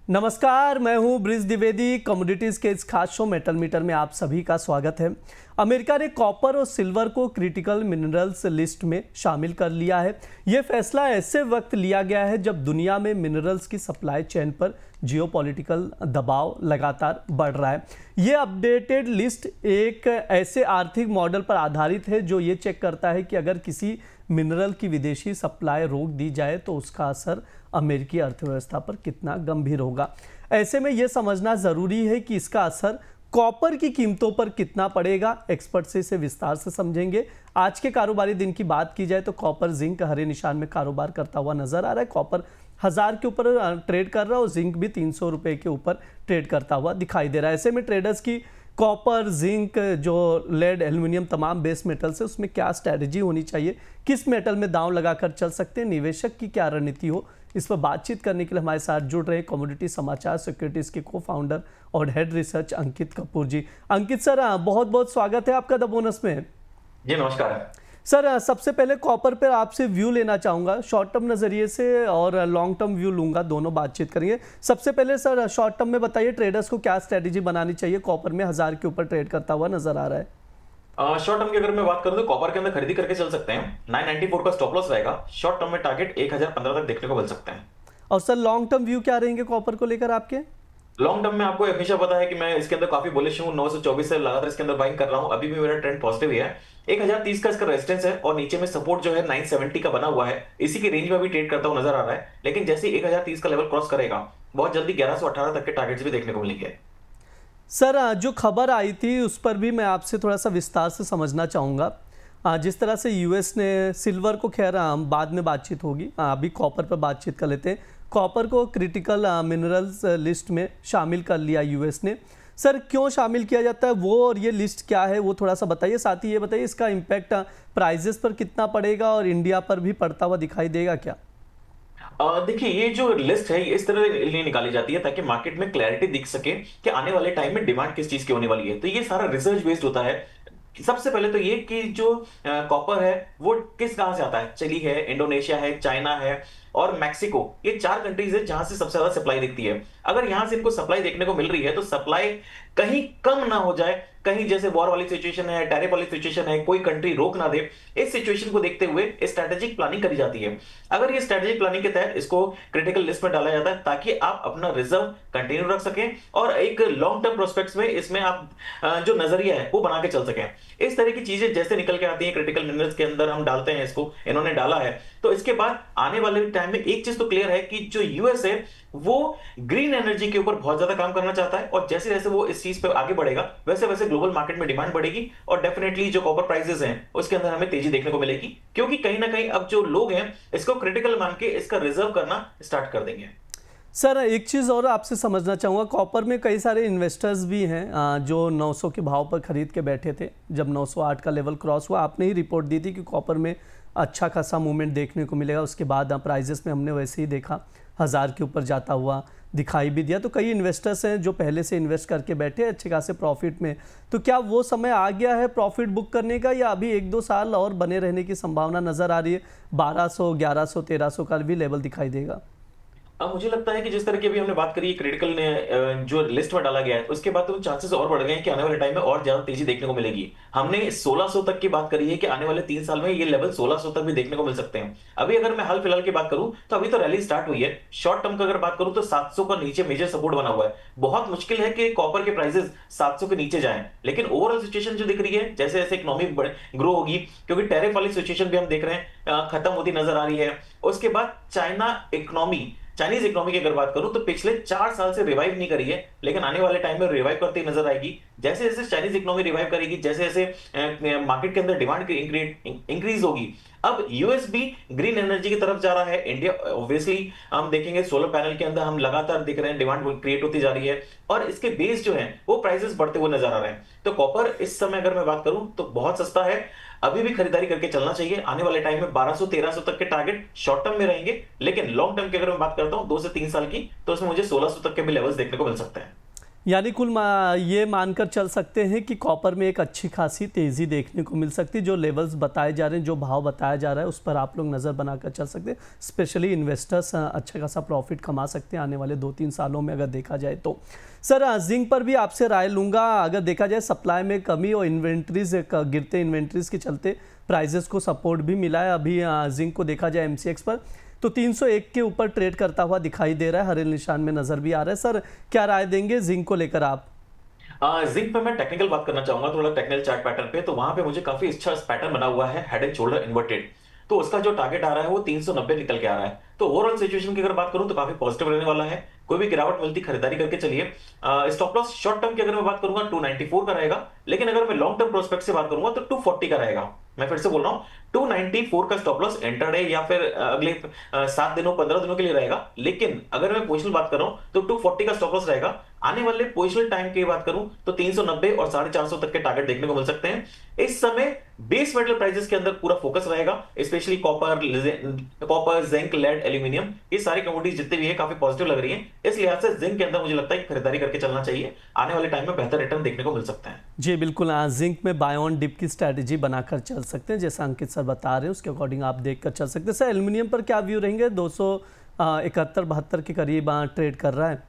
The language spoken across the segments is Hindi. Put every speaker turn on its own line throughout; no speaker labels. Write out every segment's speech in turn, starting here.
नमस्कार, मैं हूं ब्रिज द्विवेदी। कमोडिटीज के इस खास शो मेटल मीटर में आप सभी का स्वागत है। अमेरिका ने कॉपर और सिल्वर को क्रिटिकल मिनरल्स लिस्ट में शामिल कर लिया है। यह फैसला ऐसे वक्त लिया गया है जब दुनिया में मिनरल्स की सप्लाई चेन पर जियोपॉलिटिकल दबाव लगातार बढ़ रहा है। ये अपडेटेड लिस्ट एक ऐसे आर्थिक मॉडल पर आधारित है जो ये चेक करता है कि अगर किसी मिनरल की विदेशी सप्लाई रोक दी जाए तो उसका असर अमेरिकी अर्थव्यवस्था पर कितना गंभीर होगा। ऐसे में यह समझना जरूरी है कि इसका असर कॉपर की कीमतों पर कितना पड़ेगा। एक्सपर्ट से इसे विस्तार से समझेंगे। आज के कारोबारी दिन की बात की जाए तो कॉपर जिंक हरे निशान में कारोबार करता हुआ नजर आ रहा है। कॉपर 1000 के ऊपर ट्रेड कर रहा है और जिंक भी 300 रुपए के ऊपर ट्रेड करता हुआ दिखाई दे रहा है। ऐसे में ट्रेडर्स की कॉपर, जिंक, जो लेड, एल्युमिनियम तमाम बेस मेटल्स है उसमें क्या स्ट्रैटेजी होनी चाहिए, किस मेटल में दांव लगाकर चल सकते हैं, निवेशक की क्या रणनीति हो, इस पर बातचीत करने के लिए हमारे साथ जुड़ रहे कमोडिटी समाचार सिक्योरिटीज के को फाउंडर और हेड रिसर्च अंकित कपूर जी। अंकित सर, बहुत बहुत स्वागत है आपका द बोनस में।
जी नमस्कार
सर, सबसे पहले कॉपर पर आपसे व्यू लेना चाहूँगा, शॉर्ट टर्म नज़रिए से और लॉन्ग टर्म व्यू लूँगा, दोनों बातचीत करेंगे। सबसे पहले सर शॉर्ट टर्म में बताइए ट्रेडर्स को क्या स्ट्रैटेजी बनानी चाहिए। कॉपर में 1000 के ऊपर ट्रेड करता हुआ नजर आ रहा है।
शॉर्ट टर्म की अगर मैं बात करूं तो कॉपर के अंदर खरीदी करके चल सकते हैं। 994 का स्टॉप लॉस रहेगा। शॉर्ट टर्म में टारगेट 1015 तक देखने को मिल सकते हैं।
और सर लॉन्ग टर्म व्यू क्या रहेंगे कॉपर को लेकर आपके?
लॉन्ग टर्म में आपको हमेशा पता है कि मैं इसके अंदर काफी बुलिश हूं। 924 से लगातार इसके अंदर बाइंग कर रहा हूं। अभी भी मेरा ट्रेंड पॉजिटिव ही है। 1030 का इसका रेजिस्टेंस है और नीचे में सपोर्ट जो है 970 का बना हुआ है। इसी की रेंज में भी ट्रेड करता हुआ नजर आ रहा है। लेकिन जैसे 1030 का लेवल क्रॉस करेगा बहुत जल्दी 1118 तक के टारगेट्स भी देखने को मिलेंगे।
सर जो खबर आई थी उस पर भी मैं आपसे थोड़ा सा विस्तार से समझना चाहूँगा। जिस तरह से यूएस ने सिल्वर को, खैर बाद में बातचीत होगी, अभी कॉपर पर बातचीत कर लेते हैं। कॉपर को क्रिटिकल मिनरल्स लिस्ट में शामिल कर लिया यूएस ने। सर क्यों शामिल किया जाता है वो, और ये लिस्ट क्या है वो थोड़ा सा बताइए। साथ ही ये बताइए इसका इम्पैक्ट प्राइजेस पर कितना पड़ेगा और इंडिया पर भी पड़ता हुआ दिखाई देगा क्या?
देखिए, ये जो लिस्ट है ये इस तरह लिए निकाली जाती है ताकि मार्केट में क्लैरिटी दिख सके कि आने वाले टाइम में डिमांड किस चीज की होने वाली है। तो ये सारा रिसर्च बेस्ड होता है। सबसे पहले तो ये कि जो कॉपर है वो किस कहां से आता है। चिली है, इंडोनेशिया है, चाइना है और मैक्सिको, ये 4 कंट्रीज है जहां से सबसे ज्यादा सप्लाई दिखती है। अगर यहां से इनको सप्लाई देखने को मिल रही है तो सप्लाई कहीं कम ना हो जाए, कहीं जैसे वॉर वाली सिचुएशन है, टैरिफ वाली सिचुएशन है, कोई कंट्री रोक ना दे। इस सिचुएशन को देखते हुए स्ट्रेटेजिक प्लानिंग करी जाती है। अगर ये स्ट्रेटेजिक प्लानिंग के तहत इसको क्रिटिकल लिस्ट में डाला जाता है ताकि आप अपना रिजर्व कंटिन्यू रख सकें और एक लॉन्ग टर्म प्रोस्पेक्ट्स में इसमें आप जो नजरिया है वो बना के चल सकें। इस तरह की चीजें जैसे निकल के आती हैं क्रिटिकल मिनरल्स के अंदर हम डालते हैं, इसको इन्होंने डाला है। तो इसके बाद आने वाले टाइम में एक चीज तो क्लियर है कि जो यूएस है वो ग्रीन एनर्जी के ऊपर बहुत ज्यादा काम करना चाहता है और जैसे जैसे वो इस चीज पे आगे बढ़ेगा वैसे वैसे ग्लोबल मार्केट में डिमांड बढ़ेगी और डेफिनेटली जो कॉपर प्राइसेस हैं उसके अंदर हमें तेजी देखने को मिलेगी, क्योंकि कहीं ना कहीं अब जो लोग हैं इसको क्रिटिकल मान के इसका रिजर्व करना स्टार्ट कर देंगे।
सर एक चीज़ और आपसे समझना चाहूँगा, कॉपर में कई सारे इन्वेस्टर्स भी हैं जो 900 के भाव पर खरीद के बैठे थे। जब 908 का लेवल क्रॉस हुआ, आपने ही रिपोर्ट दी थी कि कॉपर में अच्छा खासा मूवमेंट देखने को मिलेगा। उसके बाद प्राइजेस में हमने वैसे ही देखा 1000 के ऊपर जाता हुआ दिखाई भी दिया। तो कई इन्वेस्टर्स हैं जो पहले से इन्वेस्ट करके बैठे अच्छे खासे प्रॉफिट में। तो क्या वो समय आ गया है प्रॉफिट बुक करने का, या अभी 1-2 साल और बने रहने की संभावना नज़र आ रही है? 1200, 1100, 1300 का भी लेवल दिखाई देगा।
अब मुझे लगता है कि जिस तरह की अभी हमने बात करी क्रिटिकल ने जो लिस्ट में डाला गया है उसके बाद तो चांसेस और बढ़ गए हैं कि आने वाले टाइम में और ज्यादा तेजी देखने को मिलेगी। हमने 1600 तक की बात करी है कि आने वाले 3 साल में ये लेवल 1600 तक भी देखने को मिल सकते हैं। अभी अगर मैं हाल फिलहाल की बात करूं तो अभी तो रैली स्टार्ट हुई है। शॉर्ट टर्म का अगर बात करूं तो 700 का नीचे मेजर सपोर्ट बना हुआ है। बहुत मुश्किल है कि कॉपर के प्राइसेस 700 के नीचे जाएं, लेकिन ओवरऑल सिचुएशन जो दिख रही है जैसे जैसे इकोनॉमी ग्रो होगी, क्योंकि टैरिफ वाली सिचुएशन भी हम देख रहे हैं खत्म होती नजर आ रही है। उसके बाद चाइनीज इकोनॉमी की अगर बात करूं तो पिछले 4 साल से रिवाइव नहीं करी है, लेकिन आने वाले टाइम में रिवाइव करती नजर आएगी। जैसे जैसे चाइनीज इकोनॉमी रिवाइव करेगी, जैसे जैसे मार्केट के अंदर डिमांड इंक्रीज होगी। अब यूएस भी ग्रीन एनर्जी की तरफ जा रहा है। इंडिया ऑब्वियसली हम देखेंगे सोलर पैनल के अंदर हम लगातार दिख रहे हैं डिमांड क्रिएट होती जा रही है और इसके बेस जो है वो प्राइसेस बढ़ते हुए नजर आ रहे हैं। तो कॉपर इस समय अगर मैं बात करूं तो बहुत सस्ता है, अभी भी खरीदारी करके चलना चाहिए। आने वाले टाइम में 1200-1300 तक के टारगेट शॉर्ट टर्म में रहेंगे, लेकिन लॉन्ग टर्म की अगर मैं बात करता हूं 2 से 3 साल की, तो उसमें मुझे 1600 तक के भी लेवल्स देखने को मिल सकते हैं।
यानी ये मानकर चल सकते हैं कि कॉपर में एक अच्छी खासी तेज़ी देखने को मिल सकती है। जो लेवल्स बताए जा रहे हैं, जो भाव बताया जा रहा है, उस पर आप लोग नज़र बनाकर चल सकते हैं। स्पेशली इन्वेस्टर्स अच्छा खासा प्रॉफिट कमा सकते हैं आने वाले 2-3 सालों में अगर देखा जाए तो। सर जिंक पर भी आपसे राय लूँगा। अगर देखा जाए सप्लाई में कमी और इन्वेंट्रीज गिरते इन्वेंट्रीज के चलते प्राइजेस को सपोर्ट भी मिला है। अभी जिंक को देखा जाए MCX पर तो 301 के ऊपर ट्रेड करता हुआ दिखाई दे रहा है, हरे निशान में नजर भी आ रहा है। सर क्या राय देंगे जिंक को लेकर आप?
जिंक पे मैं टेक्निकल बात करना चाहूंगा, थोड़ा टेक्निकल चार्ट पैटर्न पे। तो वहां पे मुझे काफी अच्छा पैटर्न बना हुआ है, हेड एंड शोल्डर इन्वर्टेड। तो उसका जो टारगेट आ रहा है वो 390 निकल के आ रहा है। तो ओवरऑल सिचुएशन की अगर बात करूं तो काफी पॉजिटिव रहने वाला है। कोई भी गिरावट मिलती खरीदारी करके चलिए। स्टॉप लॉस शॉर्ट टर्म की अगर मैं बात करूंगा 294 का रहेगा, लेकिन अगर मैं लॉन्ग टर्म प्रोस्पेक्ट से बात करूंगा तो 240 का रहेगा। मैं फिर से बोल रहा हूं, 294 का स्टॉप लॉस इंटरडे या फिर अगले 7 दिनों 15 दिनों के लिए रहेगा। लेकिन अगर मैं पोजिशनल बात कर रहा हूं तो 240 का स्टॉप लॉस रहेगा। आने वाले पोजिशनल टाइम की बात करूं तो 390 और 450 तक के टारगेट देखने को मिल सकते हैं। इस समय बेस मेटल प्राइसेस के अंदर पूरा फोकस रहेगा, specially copper, zinc, lead, aluminium, ये सारी कमोडिटीज जितनी भी है काफी पॉजिटिव लग रही है। इस लिहाज से जिंक के अंदर मुझे लगता है कि खरीदारी करके चलना चाहिए। आने वाले टाइम में बेहतर रिटर्न देखने को मिल सकते हैं।
जी बिल्कुल, जिंक में बाय ऑन डिप की स्ट्रैटेजी बनाकर चल सकते हैं, जैसा अंकित सर बता रहे हैं उसके अकॉर्डिंग आप देखकर चल सकते हैं। सर एल्यूमिनियम पर क्या व्यू रहेंगे? 271-72 के करीब ट्रेड कर रहा है।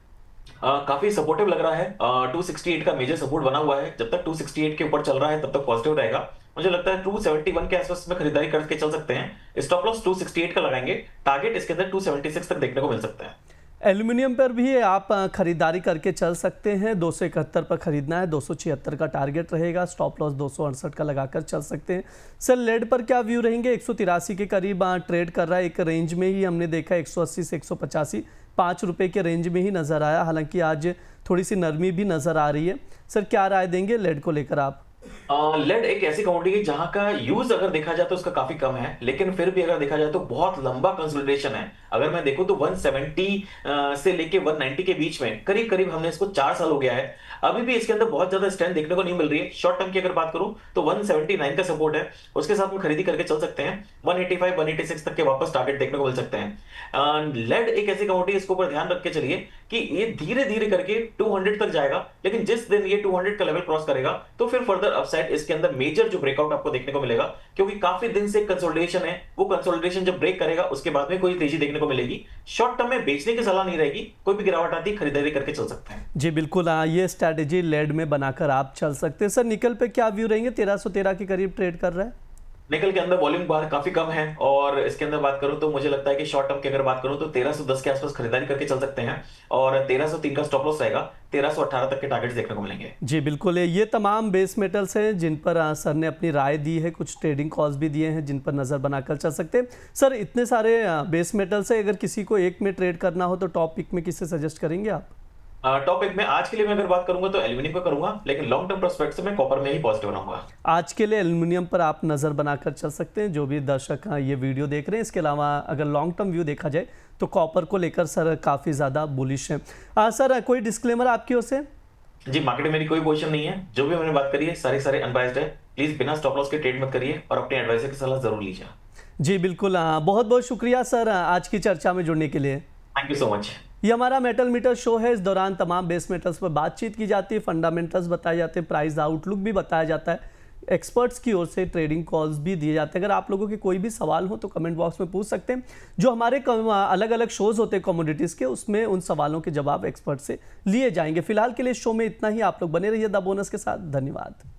काफी सपोर्टिव लग रहा है। 268 का मेजर सपोर्ट बना हुआ है। जब तक 268 के ऊपर चल रहा है तब तक पॉजिटिव रहेगा। मुझे लगता है 271 के आसपास में खरीदारी करके चल सकते हैं। स्टॉप लॉस 268 का लगाएंगे, टारगेट इसके अंदर 276 तक देखने को मिल सकता है।
एल्यूमिनियम पर भी आप खरीदारी करके चल सकते हैं। 271 पर खरीदना है, 276 का टारगेट रहेगा। स्टॉप लॉस 268 का लगाकर चल सकते हैं। सर लेड पर क्या व्यू रहेंगे? 183 के करीब ट्रेड कर रहा है। एक रेंज में ही हमने देखा 180 से 185 ₹5 के रेंज में ही नजर आया। हालांकि आज थोड़ी सी नरमी भी नजर आ रही है। सर क्या राय देंगे लेड को लेकर आप?
लेड एक ऐसी कमोडिटी है जहां का यूज अगर देखा जाए तो उसका काफी कम है, लेकिन फिर भी अगर देखा जाए तो बहुत लंबा कंसोलिडेशन है। अगर मैं देखूं तो 170 से लेके 190 के बीच में करीब करीब हमने इसको 4 साल हो गया है। अभी भी इसके अंदर बहुत ज्यादा स्ट्रेंथ देखने को नहीं मिल रही है। शॉर्ट टर्म की अगर बात करूं तो 179 का सपोर्ट है, उसके साथ में खरीदी करके चल सकते हैं। 185 186 तक के वापस टारगेट देखने को मिल सकते हैं। लेड एक ऐसी कमोडिटी, इसके ऊपर ध्यान रख के चलिए कि ये धीरे धीरे करके 200 तक जाएगा, लेकिन जिस दिन ये 200 का लेवल क्रॉस करेगा तो फिर फर्दर अपसाइड इसके अंदर मेजर जो ब्रेकआउट आपको देखने को मिलेगा, क्योंकि काफी दिन से कंसोलिडेशन है। वो कंसोलिडेशन जब ब्रेक करेगा उसके बाद में कोई तेजी देखने को मिलेगी। शॉर्ट टर्म में बेचने की सलाह नहीं रहेगी, कोई भी गिरावट आती खरीदारी करके चल सकते हैं।
जी बिल्कुल, ये स्ट्रैटेजी लेड में बनाकर आप चल सकते हैं। सर निकल पे क्या व्यू रहेंगे? 1313 के करीब ट्रेड कर रहा है।
निकल के अंदर वॉल्यूम बाहर काफी कम है, और इसके अंदर बात करूं तो मुझे लगता है कि शॉर्ट टर्म की अगर बात करूं तो 1310 के आसपास खरीदारी करके चल सकते हैं, और 1303 का स्टॉप लॉस रहेगा। 1318 तक के टारगेट्स देखने को मिलेंगे।
जी बिल्कुल, ये तमाम बेस मेटल्स हैं जिन पर सर ने अपनी राय दी है। कुछ ट्रेडिंग कॉल्स भी दिए हैं जिन पर नजर बनाकर चल सकते हैं। सर इतने सारे बेस मेटल्स है, अगर किसी को एक में ट्रेड करना हो तो टॉप पिक में किसे सजेस्ट करेंगे आप?
टॉप एक में आज के लिए मैं अगर बात करूंगा तो एल्यूमिनियम का करूंगा, लेकिन लॉन्ग टर्म प्रोस्पेक्ट से मैं कॉपर में ही पॉजिटिव रहूंगा।
आज के लिए एल्यूमिनियम पर आप नजर बनाकर चल सकते हैं, जो भी दर्शक ये वीडियो देख रहे हैं। इसके अलावा अगर लॉन्ग टर्म व्यू देखा जाए तो कॉपर को लेकर सर काफी ज्यादा बुलिश है। सर कोई डिस्क्लेमर आपकी ओर से?
जी, मार्केट में मेरी कोई पोजीशन नहीं है। जो भी मैंने बात करी है सारे अनबायस्ड है। प्लीज बिना स्टॉप लॉस के ट्रेड मत करिए और अपने एडवाइजर की सलाह जरूर लीजिए।
जी बिल्कुल, बहुत बहुत शुक्रिया सर आज की चर्चा में जुड़ने के लिए।
Thank you so much.
ये हमारा मेटल मीटर शो है। इस दौरान तमाम बेस मेटल्स पर बातचीत की जाती है, फंडामेंटल्स बताए जाते हैं, प्राइस आउटलुक भी बताया जाता है, एक्सपर्ट्स की ओर से ट्रेडिंग कॉल्स भी दिए जाते हैं। अगर आप लोगों के कोई भी सवाल हो तो कमेंट बॉक्स में पूछ सकते हैं। जो हमारे अलग अलग शोज होते हैं कमोडिटीज़ के, उसमें उन सवालों के जवाब एक्सपर्ट से लिए जाएंगे। फिलहाल के लिए शो में इतना ही। आप लोग बने रहिए द बोनस के साथ। धन्यवाद।